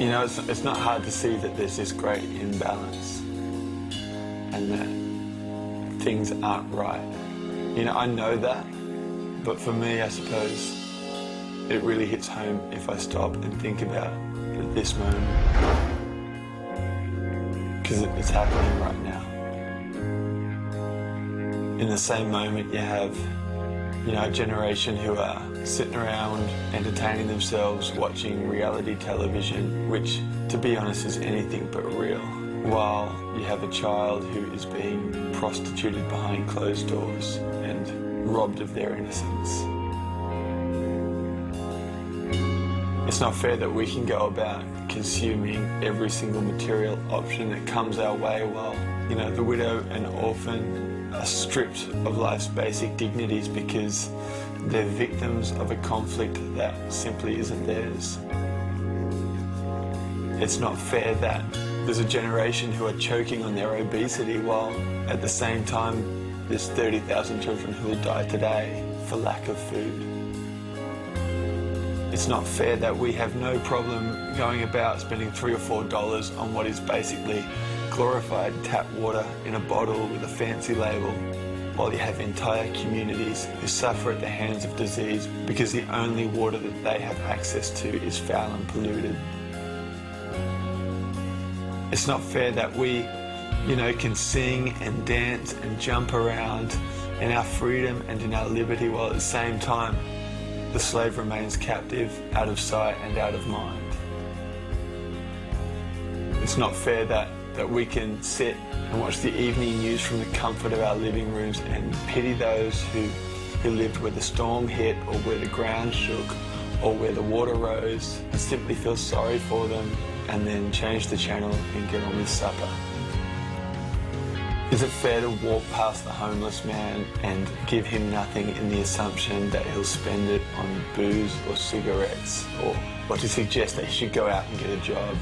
You know, it's not hard to see that there's this great imbalance and that things aren't right. You know, I know that, but for me, I suppose, it really hits home if I stop and think about this moment. Because it's happening right now. In the same moment, you have, you know, a generation who are sitting around entertaining themselves, watching reality television, which, to be honest, is anything but real, while you have a child who is being prostituted behind closed doors and robbed of their innocence. It's not fair that we can go about consuming every single material option that comes our way while, you know, the widow and orphan are stripped of life's basic dignities because they're victims of a conflict that simply isn't theirs. It's not fair that there's a generation who are choking on their obesity while at the same time there's 30,000 children who will die today for lack of food. It's not fair that we have no problem going about spending $3 or $4 on what is basically glorified tap water in a bottle with a fancy label, while you have entire communities who suffer at the hands of disease because the only water that they have access to is foul and polluted. It's not fair that we, you know, can sing and dance and jump around in our freedom and in our liberty while at the same time the slave remains captive, out of sight and out of mind. It's not fair that we can sit and watch the evening news from the comfort of our living rooms and pity those who lived where the storm hit or where the ground shook or where the water rose and simply feel sorry for them and then change the channel and get on with supper. Is it fair to walk past the homeless man and give him nothing in the assumption that he'll spend it on booze or cigarettes, or to suggest that he should go out and get a job?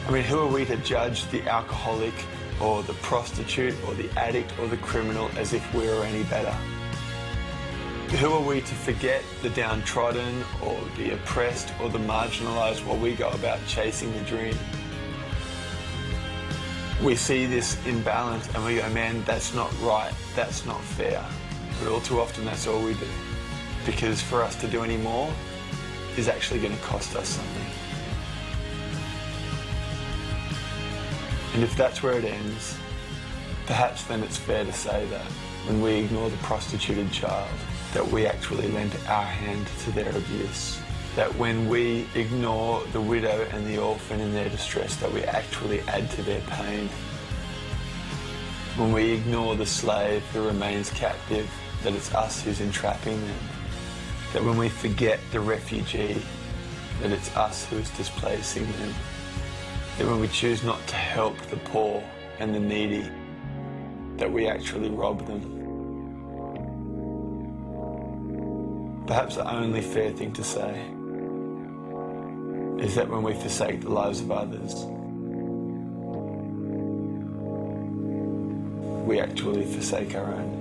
I mean, who are we to judge the alcoholic or the prostitute or the addict or the criminal as if we are any better? Who are we to forget the downtrodden or the oppressed or the marginalised while we go about chasing the dream? We see this imbalance and we go, man, that's not right, that's not fair. But all too often that's all we do. Because for us to do any more is actually going to cost us something. And if that's where it ends, perhaps then it's fair to say that when we ignore the prostituted child, that we actually lend our hand to their abuse. That when we ignore the widow and the orphan in their distress, that we actually add to their pain. When we ignore the slave who remains captive, that it's us who's entrapping them. That when we forget the refugee, that it's us who is displacing them. That when we choose not to help the poor and the needy, that we actually rob them. Perhaps the only fair thing to say is that when we forsake the lives of others, we actually forsake our own.